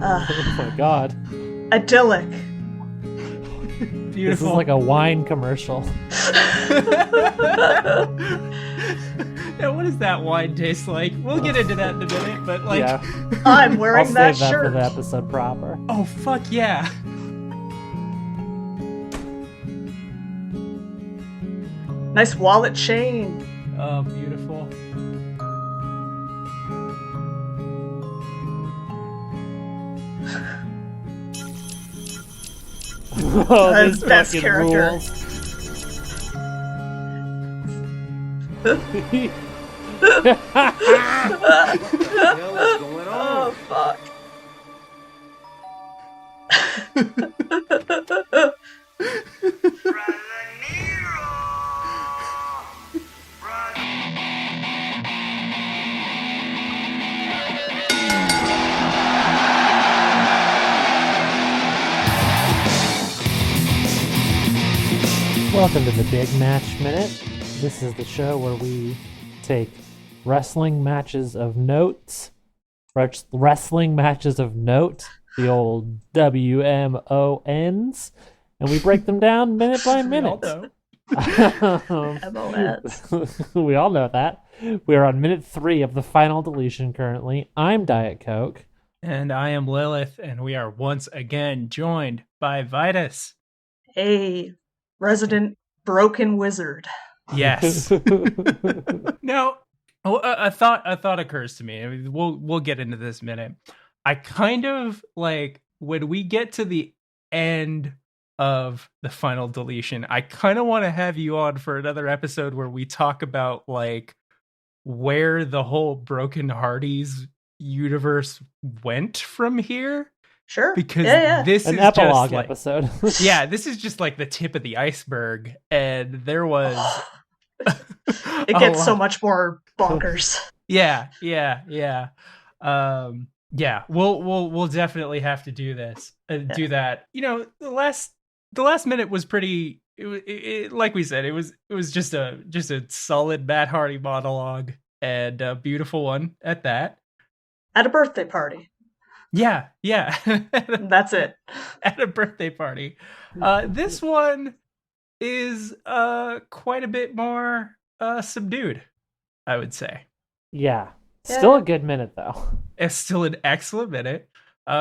Oh my god. Idyllic. Beautiful. This is like a wine commercial. Now, what does that wine taste like? We'll get into that in a minute, but like... Yeah. I'm I'll wearing that save that shirt. for the episode proper. Oh, fuck yeah. Nice wallet chain. Oh, beautiful. Oh, His this best fucking character. rules. Oh, fuck. Welcome to the Big Match Minute. This is the show where we take wrestling matches of note, the old WMONs, and we break them down minute by minute. MOS. We all know that. We are on minute 3 of the final deletion currently. I'm Diet Coke. And I am Lilith, and we are once again joined by Vitus. A resident broken wizard. Yes. Now, a thought occurs to me. I mean, we'll get into this in a minute. I kind of like when we get to the end of the final deletion, I kind of want to have you on for another episode where we talk about like where the whole Broken Hardys universe went from here. Sure. Because this An is epilogue just like, episode. yeah, this is just like the tip of the iceberg, and there was It gets so much more bonkers. Yeah. We'll definitely have to do this. Do that. You know, the last minute was pretty. It like we said, it was just a solid Matt Hardy monologue, and a beautiful one at that. At a birthday party. Yeah. That's it. At a birthday party. This one is quite a bit more subdued, I would say. Yeah. Still a good minute, though. It's still an excellent minute.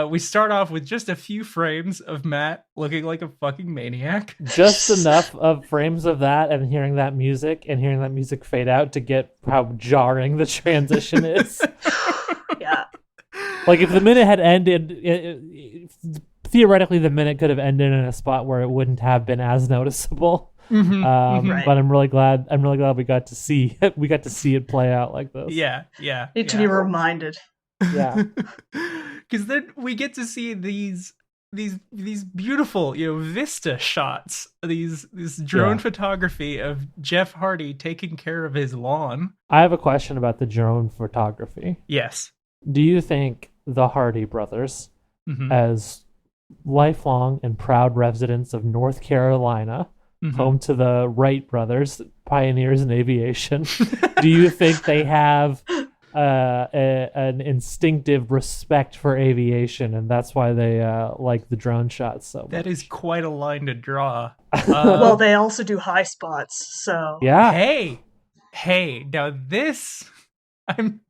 We start off with just a few frames of Matt looking like a fucking maniac. Just enough of frames of that and hearing that music fade out to get how jarring the transition is. Yeah. Like, if the minute had ended, theoretically the minute could have ended in a spot where it wouldn't have been as noticeable. Right. But I'm really glad we got to see it play out like this. Yeah. Need to be reminded. Yeah. Because then we get to see these beautiful, vista shots, this drone photography of Jeff Hardy taking care of his lawn. I have a question about the drone photography. Yes. Do you think the Hardy brothers, as lifelong and proud residents of North Carolina, home to the Wright brothers, pioneers in aviation, do you think they have an instinctive respect for aviation, and that's why they like the drone shots so much? That is quite a line to draw. Well, they also do high spots, so yeah. Hey, now this... I'm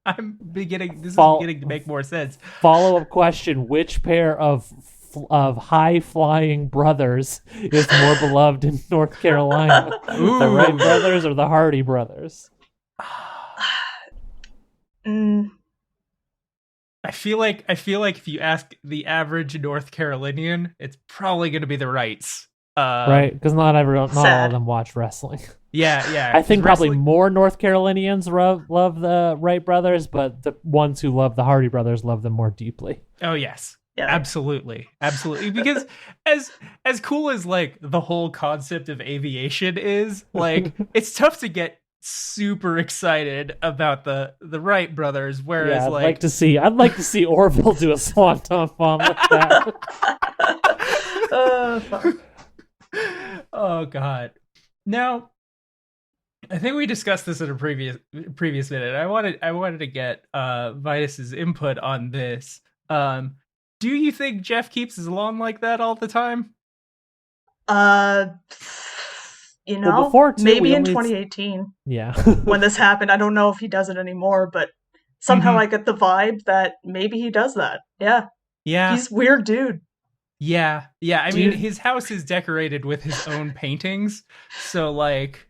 beginning. This is beginning to make more sense. Follow-up question: which pair of high-flying brothers is more beloved in North Carolina? Ooh. The Wright brothers or the Hardy brothers? Mm. I feel like if you ask the average North Carolinian, it's probably going to be the Wrights. Right, because not all of them watch wrestling. Yeah. I think probably more North Carolinians love the Wright brothers, but the ones who love the Hardy brothers love them more deeply. Oh yes, Yeah. Absolutely. Because as cool as like the whole concept of aviation is, like it's tough to get super excited about the Wright brothers. Whereas I'd like to see Orville do a swanton bomb like that. Fuck. Oh God. Now, I think we discussed this in a previous minute. I wanted to get Vitus's input on this. Do you think Jeff keeps his lawn like that all the time? Before too, maybe in 2018. Yeah. When this happened, I don't know if he does it anymore, but somehow I get the vibe that maybe he does that. Yeah. Yeah. He's weird dude. Yeah. Yeah. I mean, his house is decorated with his own paintings. So, like...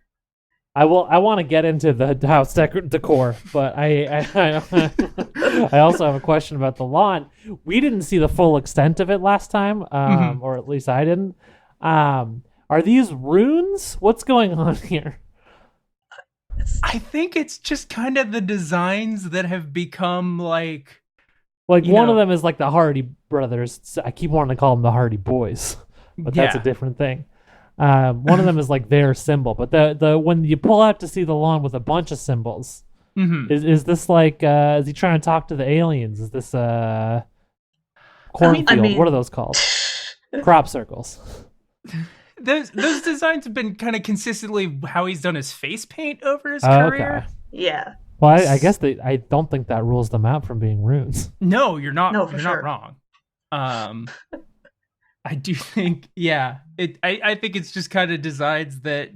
I want to get into the house decor, but I also have a question about the lawn. We didn't see the full extent of it last time, or at least I didn't. Are these runes? What's going on here? I think it's just kind of the designs that have become like one of them is like the Hardy brothers. I keep wanting to call them the Hardy Boys, but that's a different thing. One of them is like their symbol, but the when you pull out to see the lawn with a bunch of symbols, is this like is he trying to talk to the aliens? Is this cornfield? I mean, what are those called? Crop circles. Those designs have been kind of consistently how he's done his face paint over his career. Okay. Yeah. Well, I guess I don't think that rules them out from being runes. No, you're not. No, you're sure. not wrong. I do think, yeah. I think it's just kind of designs that,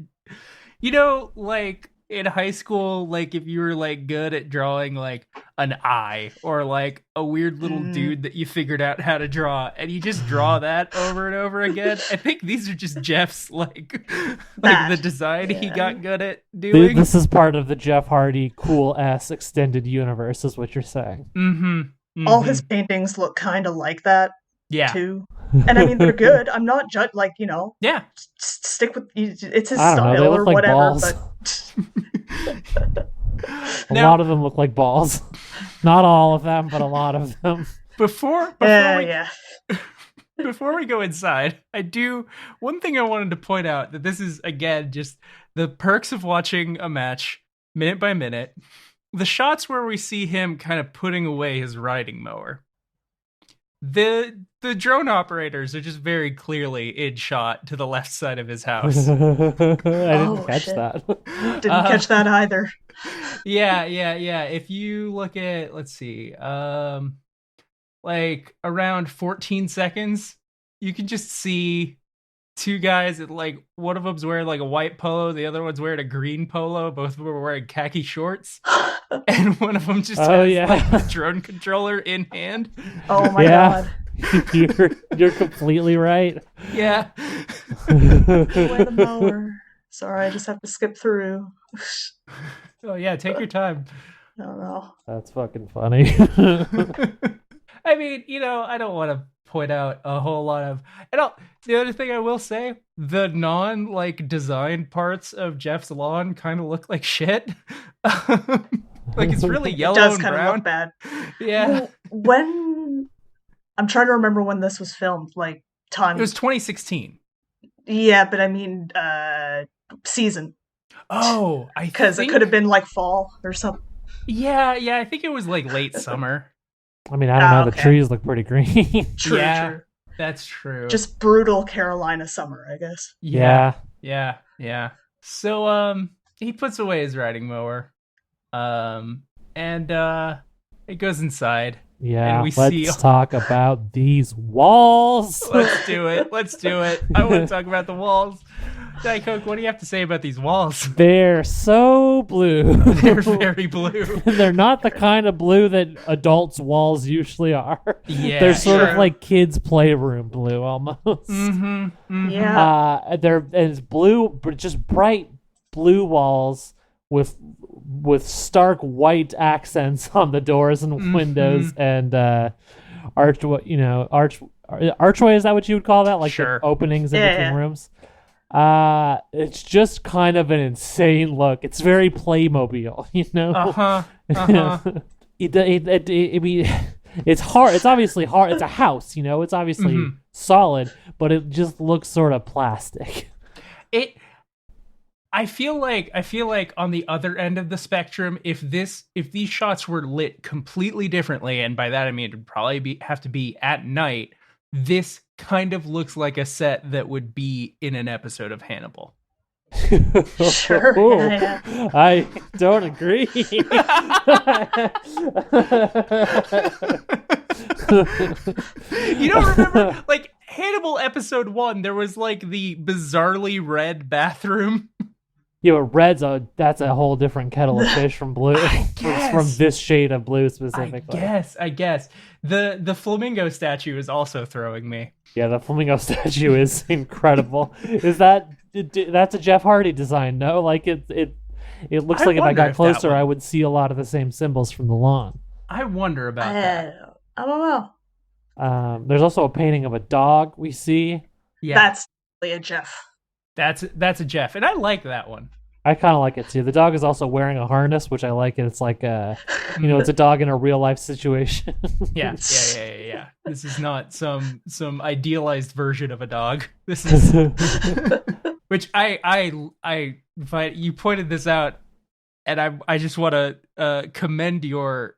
like in high school, like if you were like good at drawing like an eye or like a weird little dude that you figured out how to draw, and you just draw that over and over again. I think these are just Jeff's like the design he got good at doing. This is part of the Jeff Hardy cool S extended universe, is what you're saying. All his paintings look kind of like that. Yeah. Too. And I mean, they're good. I'm not Yeah. Stick with it's his I don't know, style they look or like whatever. Balls. But a lot of them look like balls. Not all of them, but a lot of them. Before we go inside, one thing I wanted to point out that this is again just the perks of watching a match minute by minute. The shots where we see him kind of putting away his riding mower. The drone operators are just very clearly in shot to the left side of his house. I didn't catch that. Didn't catch that either. Yeah. If you look at, let's see, like around 14 seconds, you can just see two guys that like one of them's wearing like a white polo, the other one's wearing a green polo. Both of them are wearing khaki shorts, and one of them just has like the drone controller in hand. Oh my god! You're completely right. Yeah. Play the mower. Sorry, I just have to skip through. Oh yeah, take your time. I don't know. That's fucking funny. I mean, I don't want to point out a whole lot of. The other thing I will say, the like designed parts of Jeff's lawn kind of look like shit. Like it's really yellow it does and kind brown. Of look bad. Yeah. When I'm trying to remember when this was filmed, like time. It was 2016. Yeah, but I mean, season. Oh, because it could have been like fall or something. Yeah, I think it was like late summer. I mean, I don't know. Okay. The trees look pretty green. True. That's true. Just brutal Carolina summer, I guess. Yeah. So, he puts away his riding mower, and it goes inside. Yeah. And let's talk about these walls. Let's do it. I want to talk about the walls. Diet Coke, what do you have to say about these walls? They're so blue. They're very blue. They're not the kind of blue that adults' walls usually are. Yeah, they're sort of like kids' playroom blue almost. Yeah. It's blue, but just bright blue walls with stark white accents on the doors and windows and archway. Archway, is that what you would call that? Like the openings in between rooms. It's just kind of an insane look. It's very Playmobil, It's hard. It's obviously hard. It's a house, It's obviously solid, but it just looks sort of plastic. I feel like on the other end of the spectrum, if these shots were lit completely differently, and by that I mean it'd probably have to be at night, this kind of looks like a set that would be in an episode of Hannibal. Sure. Yeah. I don't agree. You don't remember, like, Hannibal episode 1, there was, like, the bizarrely red bathroom. Yeah, but that's a whole different kettle of fish from blue. From this shade of blue specifically. I guess. The flamingo statue is also throwing me. Yeah, the flamingo statue is incredible. That's a Jeff Hardy design, no? Like it looks like if I got closer, I would see a lot of the same symbols from the lawn. I wonder about that. I don't know. There's also a painting of a dog we see. Yeah, that's a Jeff. That's a Jeff, and I like that one. I kind of like it too. The dog is also wearing a harness, which I like. It's like it's a dog in a real life situation. Yeah. This is not some idealized version of a dog. This is which I find you pointed this out, and I just want to commend your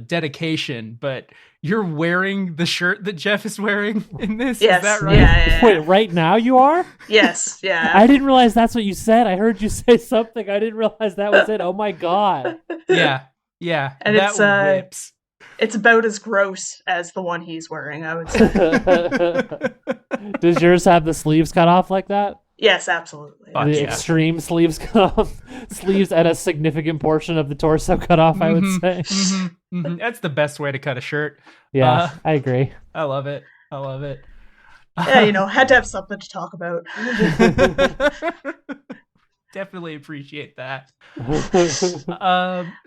dedication, but you're wearing the shirt that Jeff is wearing in this. Yes, is that right? Yeah. Wait, right now you are? Yes, yeah. I didn't realize that's what you said. I heard you say something. I didn't realize that was it. Oh my god. Yeah. And that whips. It's about as gross as the one he's wearing, I would say. Does yours have the sleeves cut off like that? Yes, absolutely. The extreme sleeves cut off. Sleeves and a significant portion of the torso cut off, I would say. That's the best way to cut a shirt. Yeah, I agree. I love it. Yeah, had to have something to talk about. Definitely appreciate that.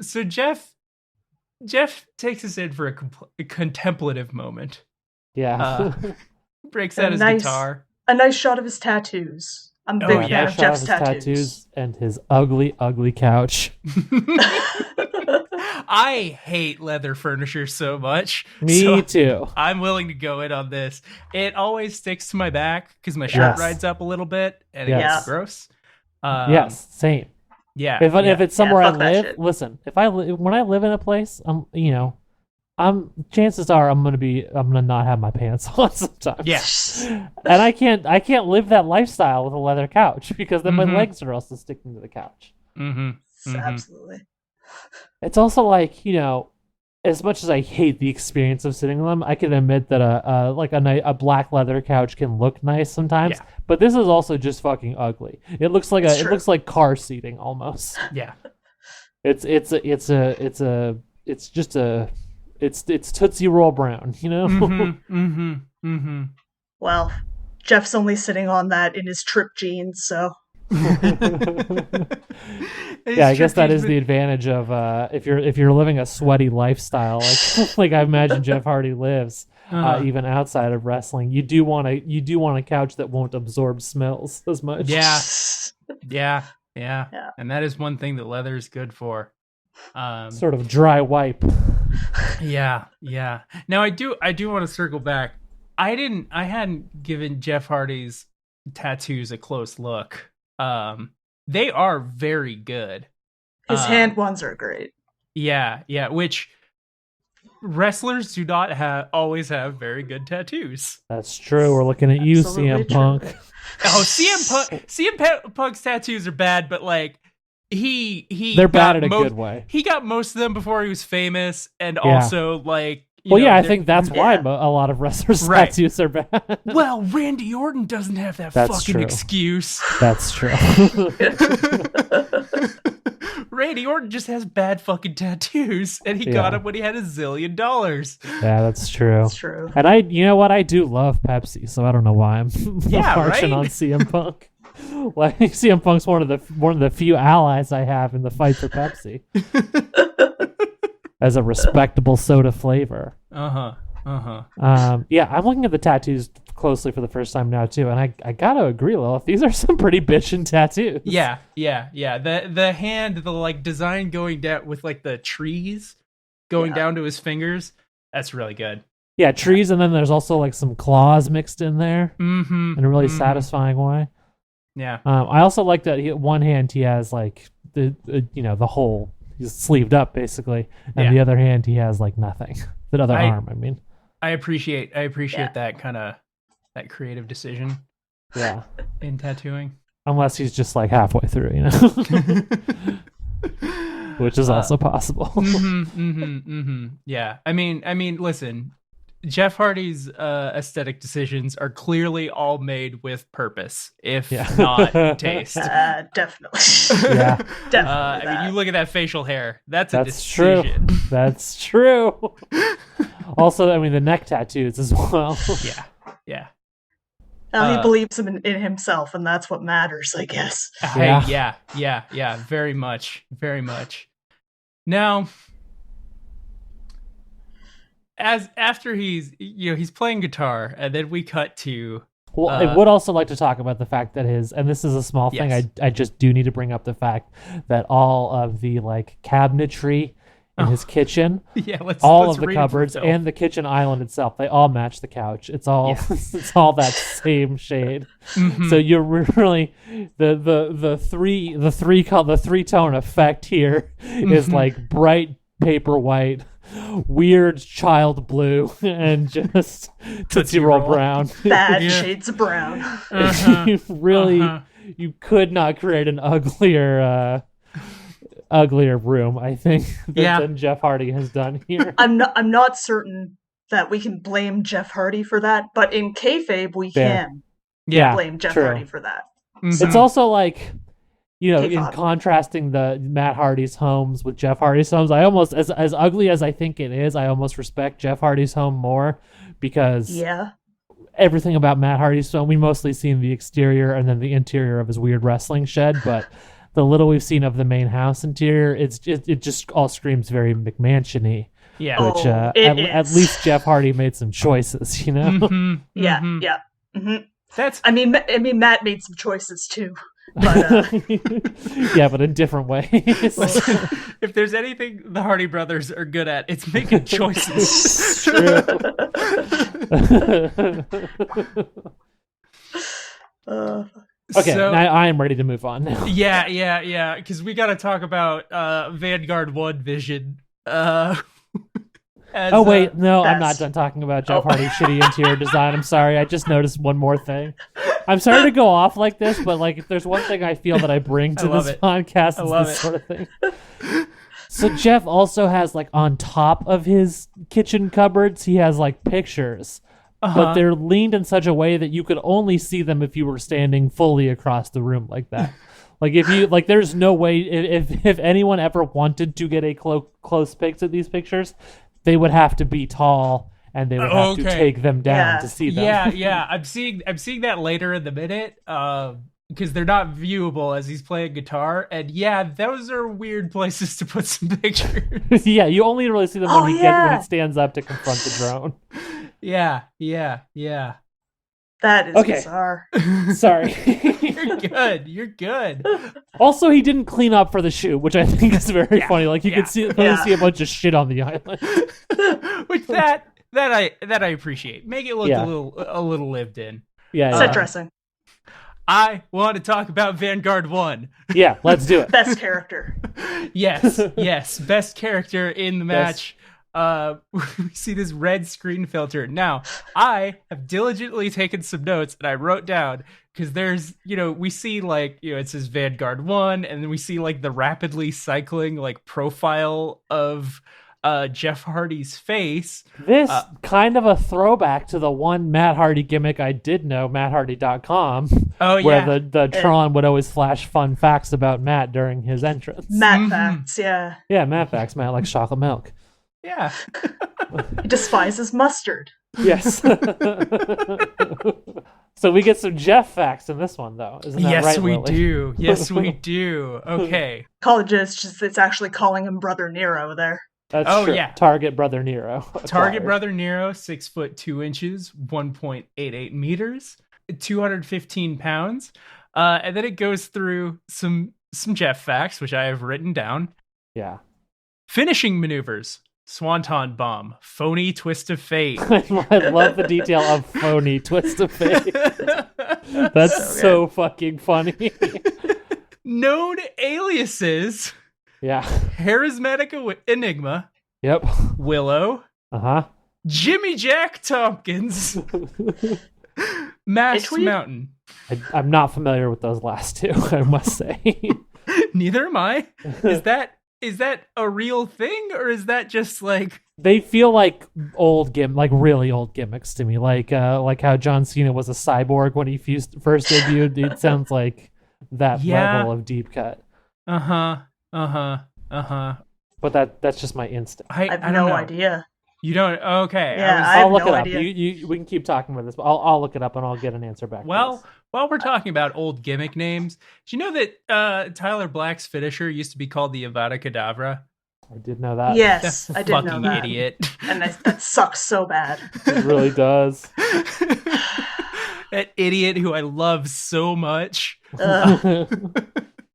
So Jeff takes us in for a contemplative moment. Yeah. Breaks out his guitar. A nice shot of his tattoos. I'm a big fan of Jeff's tattoos. And his ugly, ugly couch. I hate leather furniture so much. Me too. I'm willing to go in on this. It always sticks to my back because my shirt rides up a little bit and it gets gross. Yes, same. Yeah. If it's somewhere I live, listen. When I live in a place, chances are I'm gonna not have my pants on sometimes. Yeah. And I can't live that lifestyle with a leather couch because then my legs are also sticking to the couch. Absolutely. It's also like, as much as I hate the experience of sitting on them, I can admit that a black leather couch can look nice sometimes. Yeah. But this is also just fucking ugly. It looks like car seating almost. Yeah. It's Tootsie Roll Brown, Well, Jeff's only sitting on that in his trip jeans, so. Yeah, I guess that is the advantage of if you're living a sweaty lifestyle, like I imagine Jeff Hardy lives, even outside of wrestling. You do want a couch that won't absorb smells as much. Yeah. And that is one thing that leather is good for. Sort of dry wipe. Yeah. Now I do want to circle back. I hadn't given Jeff Hardy's tattoos a close look. They are very good. His hand ones are great. Yeah, which wrestlers do not always have very good tattoos. That's true. We're looking at you, CM Punk. Oh, CM Punk's tattoos are bad, but like they're bad in a good way. He got most of them before he was famous, and also like. I think that's why a lot of wrestlers' tattoos are bad. Well, Randy Orton doesn't have that fucking excuse. That's true. Randy Orton just has bad fucking tattoos, and he got them when he had $1 zillion. Yeah, that's true. That's true. And I do love Pepsi, so I don't know why I'm marching on CM Punk. Like CM Punk's one of the few allies I have in the fight for Pepsi. As a respectable soda flavor. I'm looking at the tattoos closely for the first time now too, and I gotta agree, Lilith. These are some pretty bitchin' tattoos. Yeah. The hand, the like design going down with like the trees going down to his fingers. That's really good. Yeah, trees, and then there's also like some claws mixed in there in a really satisfying way. Yeah. I also like that one hand he has like the whole. He's sleeved up basically, and the other hand he has like nothing. The other arm, I mean. I appreciate that kind of that creative decision. Yeah. In tattooing. Unless he's just like halfway through, which is also possible. Yeah. I mean, listen. Jeff Hardy's aesthetic decisions are clearly all made with purpose, if not taste. Definitely. Yeah. Definitely. I mean, you look at that facial hair. That's a true. decision. That's true. Also, I mean, the neck tattoos as well. Yeah. He believes in himself, and that's what matters, I guess. Yeah. Very much. Very much. Now, after he's playing guitar, and then we cut to. Well, I would also like to talk about the fact that and this is a small thing, I just do need to bring up the fact that all of the cabinetry in his kitchen, all of the cupboards and the kitchen island itself, they all match the couch. It's all it's all that same shade. Mm-hmm. So you're really the three tone effect here is like bright paper white, weird child blue, and just Tootsie Roll brown. Bad shades of brown. You could not create an uglier room, I think, than Jeff Hardy has done here. I'm not certain that we can blame Jeff Hardy for that, but in kayfabe we can blame Jeff Hardy for that. Mm-hmm. It's also in contrasting the Matt Hardy's homes with Jeff Hardy's homes, I almost, as ugly as I think it is, I almost respect Jeff Hardy's home more, because everything about Matt Hardy's home, we mostly seen the exterior and then the interior of his weird wrestling shed, but the little we've seen of the main house interior, it just all screams very McMansion-y. Yeah. Which at least Jeff Hardy made some choices, you know? Mm-hmm. Yeah. Mm-hmm. Yeah. Mm-hmm. I mean, Matt made some choices too. But, but in different ways. If there's anything the Hardy brothers are good at, it's making choices. True. Okay, now I am ready to move on now. Yeah, because we got to talk about Vanguard 1 Vision. I'm not done talking about Jeff Hardy's shitty interior design. I'm sorry, I just noticed one more thing. I'm sorry to go off like this, but if there's one thing I feel that I bring to this podcast, it's this sort of thing. So Jeff also has on top of his kitchen cupboards, he has pictures. But they're leaned in such a way that you could only see them if you were standing fully across the room like that. If you there's no way if anyone ever wanted to get a close pics of these pictures, they would have to be tall and they would have to take them down to see them. Yeah. I'm seeing that later in the minute because they're not viewable as he's playing guitar, and those are weird places to put some pictures. You only really see them when he stands up to confront the drone. Yeah. That is bizarre. Sorry. You're good. Also, he didn't clean up for the shoot, which I think is very funny. You could see a bunch of shit on the island. Which that I appreciate. Make it look a little lived in. Yeah. Set dressing. I want to talk about Vanguard 1. Yeah, let's do it. Best character. Yes. Best character in the match. We see this red screen filter. Now, I have diligently taken some notes and I wrote down, because there's, we see it says Vanguard 1, and then we see the rapidly cycling profile of Jeff Hardy's face. This kind of a throwback to the one Matt Hardy gimmick I did know, MattHardy.com. Where the Tron would always flash fun facts about Matt during his entrance. Matt facts, yeah. Yeah, Matt facts. Matt likes chocolate milk. Yeah. He despises mustard. Yes. So we get some Jeff facts in this one, though. Isn't that right, Lily? Yes, we do. Okay. It's actually calling him Brother Nero there. That's true. Yeah. Target Brother Nero. Target Brother Nero, 6'2", 1.88 meters, 215 pounds. And then it goes through some Jeff facts, which I have written down. Yeah. Finishing maneuvers. Swanton bomb. Phony twist of fate. I love the detail of phony twist of fate. That's so fucking funny. Known aliases. Yeah. Charismatic Enigma. Yep. Willow. Jimmy Jack Tompkins. Masked Mountain. I'm not familiar with those last two, I must say. Neither am I. Is that a real thing, or is that just They feel like like really old gimmicks to me. Like how John Cena was a cyborg when he first debuted. It sounds like that level of deep cut. But that's just my instinct. I have no idea. You don't? Okay. Yeah, I'll look it up. Idea. We can keep talking about this, but I'll look it up and I'll get an answer back. Well, while we're talking about old gimmick names, do you know that Tyler Black's finisher used to be called the Avada Kedavra? I did know that. Yes, I did know that. Fucking idiot. And that sucks so bad. It really does. That idiot who I love so much.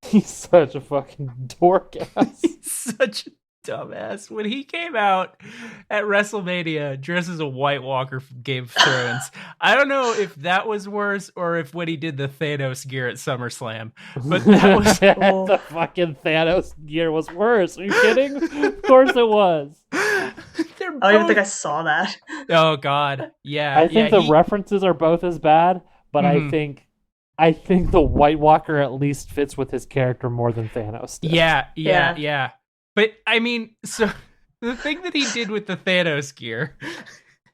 He's such a fucking dork ass. He's such a dumbass. When he came out at WrestleMania dressed as a White Walker from Game of Thrones, I don't know if that was worse or if when he did the Thanos gear at SummerSlam. But that was the fucking Thanos gear was worse. Are you kidding? Of course it was. I don't even think I saw that. Oh God, yeah. I think the references are both as bad, but I think the White Walker at least fits with his character more than Thanos did. Yeah. But I mean, so the thing that he did with the Thanos gear,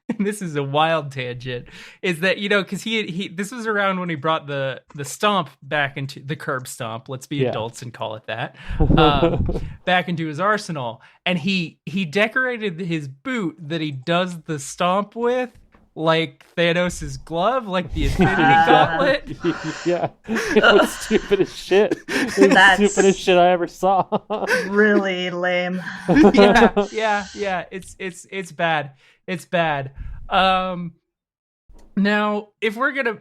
and this is a wild tangent, is that, because he this was around when he brought the stomp back into the curb stomp. Let's be adults and call it that. Back into his arsenal, and he decorated his boot that he does the stomp with like Thanos' glove, like the Infinity Gauntlet. Yeah, it was stupid as shit. It was the stupidest shit I ever saw. Really lame. Yeah. It's bad. It's bad. Now, if we're gonna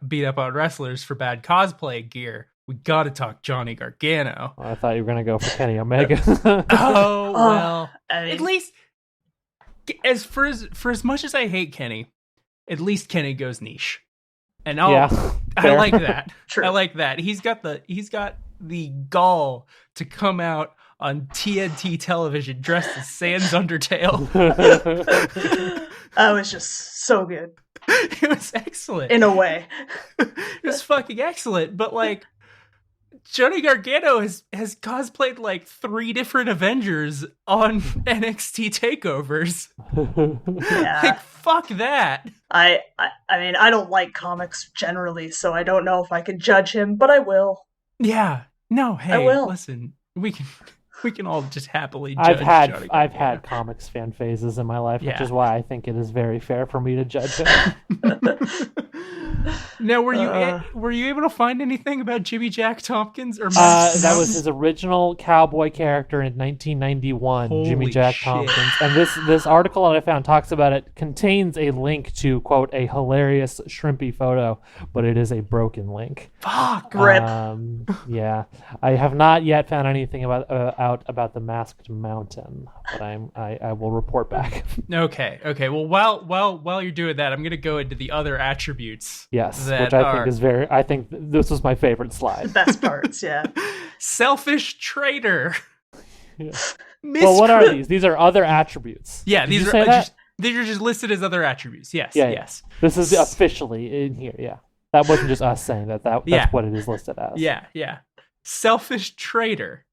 beat up on wrestlers for bad cosplay gear, we gotta talk Johnny Gargano. I thought you were gonna go for Kenny Omega. Well, at least. For as much as I hate Kenny, at least Kenny goes niche, and I like that. True. I like that. He's got the gall to come out on TNT television dressed as Sans Undertale. That was just so good. It was excellent in a way. It was fucking excellent, but like. Johnny Gargano has cosplayed like 3 different Avengers on NXT takeovers. Yeah. Like, fuck that. I mean, I don't like comics generally, so I don't know if I can judge him, but I will. Yeah. No, hey, I will. Listen, we can all just happily judge I've had comics fan phases in my life, which is why I think it is very fair for me to judge him. Now, were you able to find anything about Jimmy Jack Tompkins or that was his original cowboy character in 1991, Holy Jimmy Jack shit. Tompkins. And this article that I found talks about it, contains a link to, quote, a hilarious shrimpy photo, but it is a broken link. Fuck. Rip. Yeah, I have not yet found anything out about the Masked Mountain, but I will report back. Okay. Well, while you're doing that, I'm going to go into the other attributes. Yes, which I think this was my favorite slide. The best parts, yeah. Selfish traitor. Yeah. Well, what are these? These are other attributes. Yeah, these are just listed as other attributes. Yes. Yes. This is officially in here. Yeah, that wasn't just us saying that. That's what it is listed as. Yeah. Selfish traitor,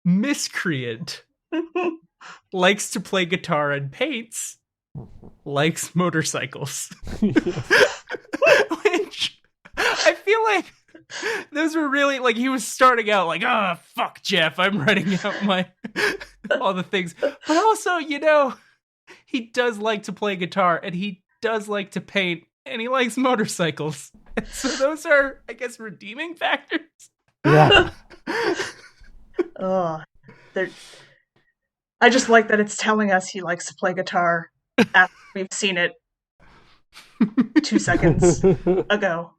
miscreant, likes to play guitar and paints, likes motorcycles. Which I feel like those were really like he was starting out like, fuck Jeff, I'm writing out all the things. But also, he does like to play guitar and he does like to paint and he likes motorcycles. And so those are, I guess, redeeming factors. Yeah. I just like that it's telling us he likes to play guitar after we've seen it 2 seconds ago.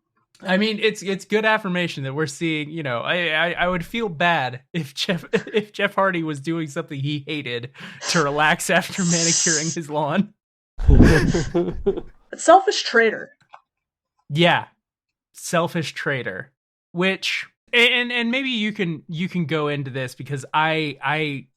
I mean, it's good affirmation that we're seeing. I would feel bad if Jeff Hardy was doing something he hated to relax after manicuring his lawn. Selfish traitor. Yeah, selfish traitor. Which and maybe you can go into this because I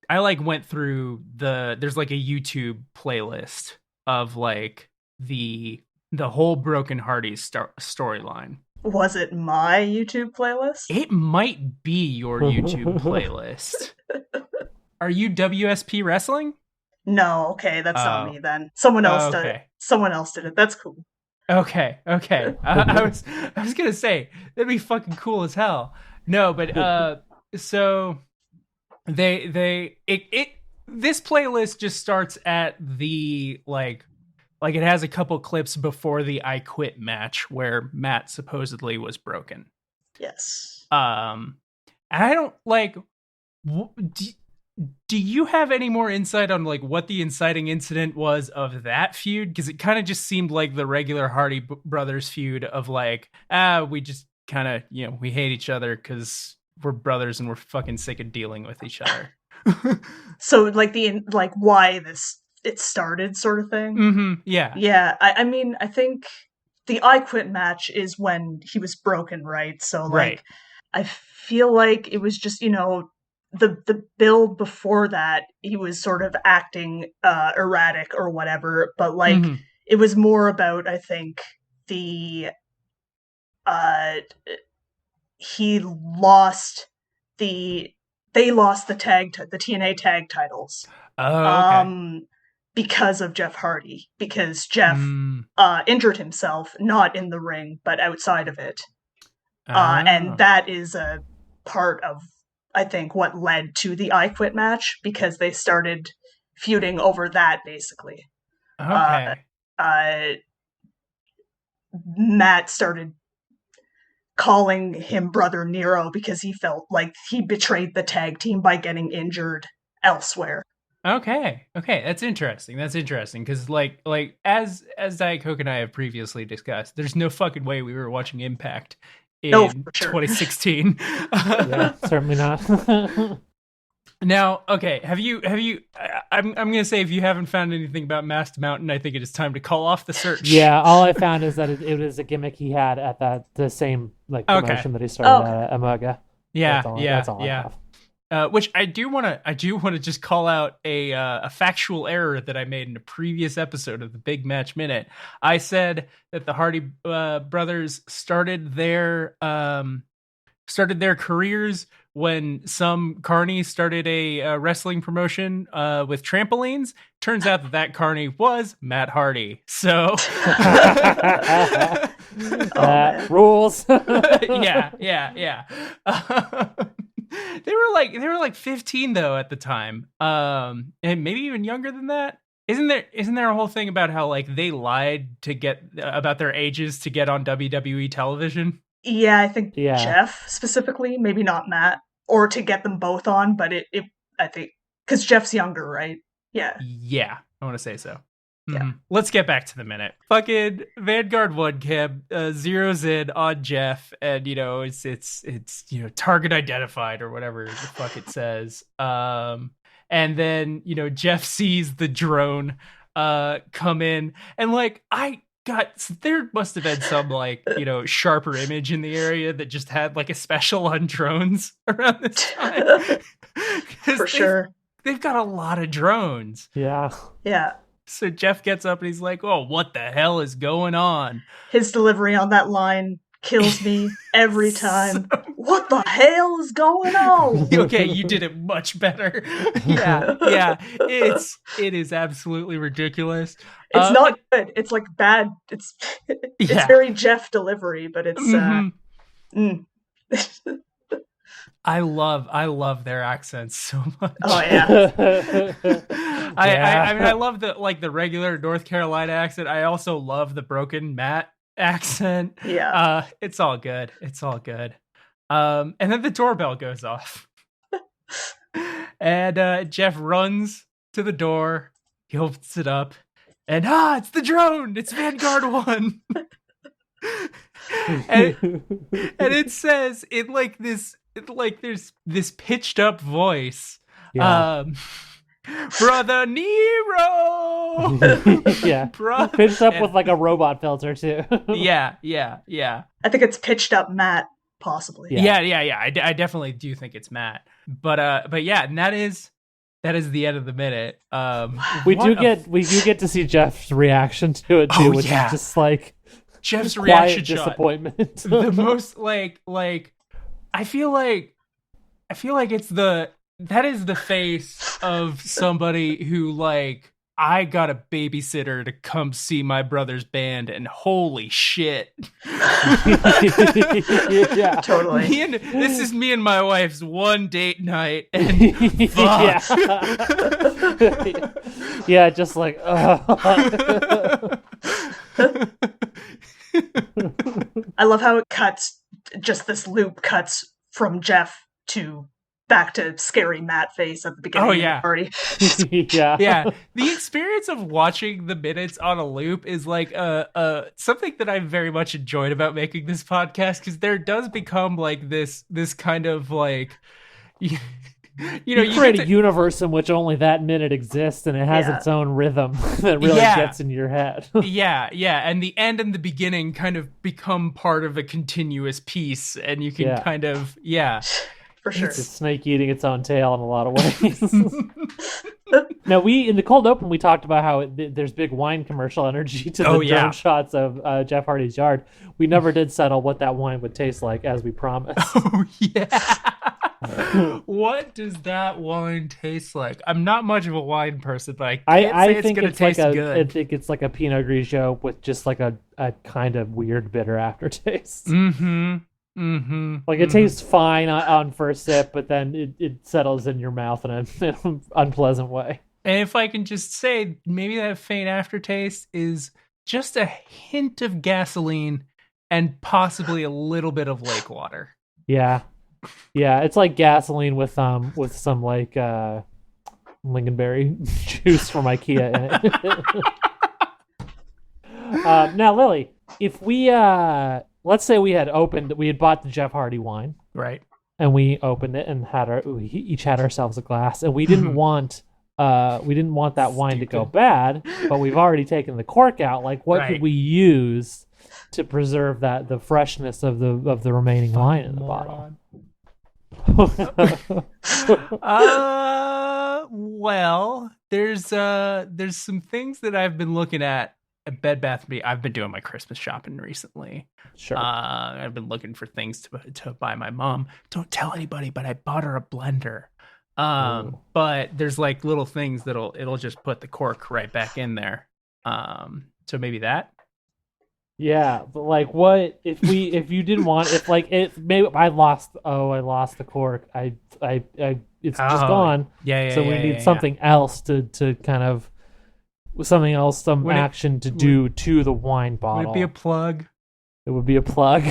like went through there's like a YouTube playlist of like the whole Broken Hardy's storyline. Was it my YouTube playlist? It might be your YouTube playlist. Are you WSP Wrestling? No, okay, that's not me then. Someone else did it. Someone else did it. That's cool. Okay. I was gonna say that'd be fucking cool as hell. No, but so this playlist just starts at the like it has a couple clips before the I Quit match where Matt supposedly was broken. Yes. And I don't like. Do you have any more insight on like what the inciting incident was of that feud? Because it kind of just seemed like the regular Hardy brothers feud of like, we just kind of, we hate each other because we're brothers and we're fucking sick of dealing with each other. So like why it started sort of thing. Mm-hmm. Yeah. Yeah. I mean, I think the I Quit match is when he was broken, right? So like, right. I feel like it was just, the build before that, he was sort of acting erratic or whatever, but like it was more about, I think, he lost they lost the TNA tag titles. Oh, okay. Because of Jeff Hardy, because Jeff injured himself, not in the ring, but outside of it. And that is a part of, I think, what led to the I Quit match, because they started feuding over that, basically. Okay. Matt started calling him Brother Nero because he felt like he betrayed the tag team by getting injured elsewhere. Okay, that's interesting. Because like as Diet Coke and I have previously discussed, there's no fucking way we were watching Impact in 2016. Yeah, certainly not. Now, okay, have you? I'm gonna say, if you haven't found anything about Masked Mountain, I think it is time to call off the search. Yeah, all I found is that it was a gimmick he had at the same like promotion that he started at Omega. Yeah, that's all I have. Which I do want to just call out a factual error that I made in a previous episode of the Big Match Minute. I said that the Hardy brothers started their careers when some carny started a wrestling promotion with trampolines. Turns out that carny was Matt Hardy. So rules. Yeah. They were like 15 though at the time, and maybe even younger than that. Isn't there a whole thing about how like they lied to get about their ages to get on WWE television? Yeah, I think Jeff specifically, maybe not Matt, or to get them both on, but I think because Jeff's younger, right? Yeah, I want to say so. Yeah. Let's get back to the minute. Fucking Vanguard 1 cam zeroes in on Jeff, and it's target identified or whatever the fuck it says. And then Jeff sees the drone come in, and like there must have been some like sharper image in the area that just had like a special on drones around this time. For sure. They've got a lot of drones. Yeah. So Jeff gets up and he's like, "Oh, what the hell is going on?" His delivery on that line kills me every time. What the hell is going on? Okay, you did it much better. Yeah. It is absolutely ridiculous. It's not good. It's like bad. It's very Jeff delivery, but it's I love their accents so much. Oh yeah. I mean, I love the regular North Carolina accent. I also love the broken Matt accent. Yeah. It's all good. And then the doorbell goes off. And Jeff runs to the door. He opens it up. And it's the drone. It's Vanguard 1. and it says there's this pitched up voice. Yeah. Brother Nero. Yeah. Pitched up with like a robot filter too. Yeah. I think it's pitched up Matt, possibly. Yeah. I definitely do think it's Matt. But yeah, and that is the end of the minute. We do get to see Jeff's reaction to it too, which is just like Jeff's reaction disappointment. The most like I feel like it's the that is the face of somebody who, like, I got a babysitter to come see my brother's band, and holy shit. Yeah, totally. This is me and my wife's one date night, and fuck. Yeah, just like, I love how it cuts, just this loop cuts from Jeff to back to scary Matt face at the beginning of the party. Yeah. The experience of watching the minutes on a loop is like something that I very much enjoyed about making this podcast, because there does become like this kind of like you create a universe in which only that minute exists, and it has its own rhythm that really gets in your head. And the end and the beginning kind of become part of a continuous piece, and you can kind of for sure. It's a snake eating its own tail in a lot of ways. Now, in the cold open, we talked about how there's big wine commercial energy to the drone shots of Jeff Hardy's yard. We never did settle what that wine would taste like, as we promised. Oh, yeah. What does that wine taste like? I'm not much of a wine person, but I think it's going to taste good. I think it's like a Pinot Grigio with just like a kind of weird bitter aftertaste. Like it tastes fine on first sip, but then it settles in your mouth in an unpleasant way. And if I can just say, maybe that faint aftertaste is just a hint of gasoline and possibly a little bit of lake water. Yeah, it's like gasoline with some like lingonberry juice from IKEA in it. Now, Lily, if we let's say we had bought the Jeff Hardy wine, right? And we opened it and we each had ourselves a glass, and we didn't want that wine to go bad, but we've already taken the cork out. Like, what could we use to preserve the freshness of the remaining wine in the bottle? Well, there's some things that I've been looking at Bed Bath & Beyond. I've been doing my Christmas shopping recently. Sure. I've been looking for things to buy my mom. Don't tell anybody, but I bought her a blender. But there's like little things it'll just put the cork right back in there. So maybe that. Yeah, but like, what if you didn't want, maybe I lost the cork. It's just gone. So we need something else to kind of some action to do to the wine bottle. Would it be a plug? It would be a plug.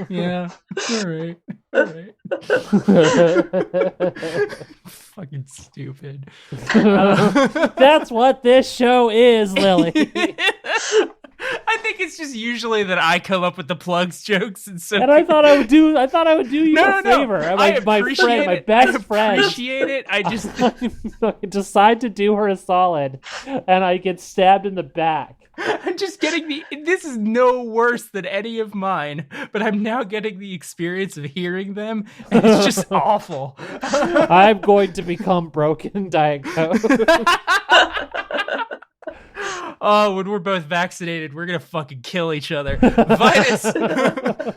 Yeah. All right. Fucking stupid. That's what this show is, Lily. I think it's just usually that I come up with the plugs jokes, and I thought I would do you a favor. My best friend. I appreciate it. I just decide to do her a solid, and I get stabbed in the back. I'm just getting this is no worse than any of mine, but I'm now getting the experience of hearing them, and it's just awful. I'm going to become broken Diet Coke. Oh, when we're both vaccinated, we're gonna fucking kill each other. Vitus, can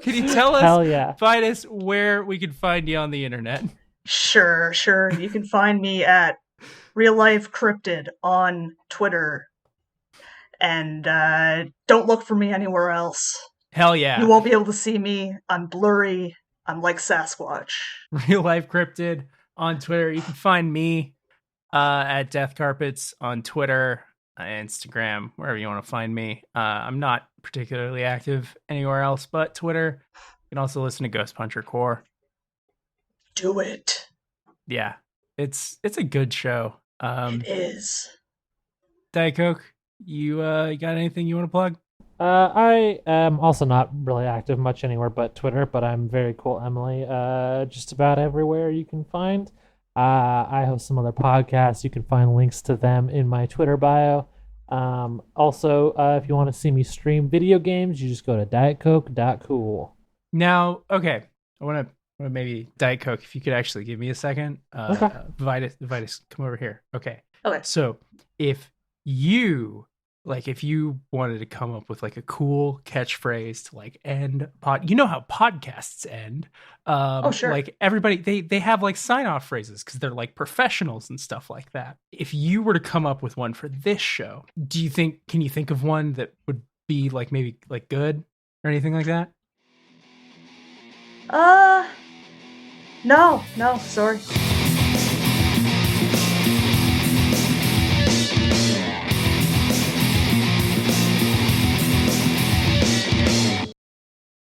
you tell us, Hell yeah. Vitus, where we can find you on the internet? Sure. You can find me at Real Life Cryptid on Twitter. And don't look for me anywhere else. Hell yeah. You won't be able to see me. I'm blurry. I'm like Sasquatch. Real Life Cryptid on Twitter. You can find me at Death Carpets on Twitter, Instagram, wherever you want to find me. I'm not particularly active anywhere else but Twitter. You can also listen to Ghost Puncher Core. Do it. Yeah. It's a good show. It is. Diet Coke, you got anything you want to plug? I am also not really active much anywhere but Twitter, but I'm very cool, Emily. Just about everywhere you can find. I host some other podcasts. You can find links to them in my Twitter bio. Also, if you want to see me stream video games, you just go to dietcoke.cool. Now, okay, I want to maybe Diet Coke, if you could actually give me a second. Okay. Vitus, come over here. Okay. Okay. So, if you like if you wanted to come up with like a cool catchphrase to like end pod, you know how podcasts end. Oh, sure. Like everybody, they have like sign off phrases because they're like professionals and stuff like that. If you were to come up with one for this show, can you think of one that would be like maybe like good or anything like that? No, sorry.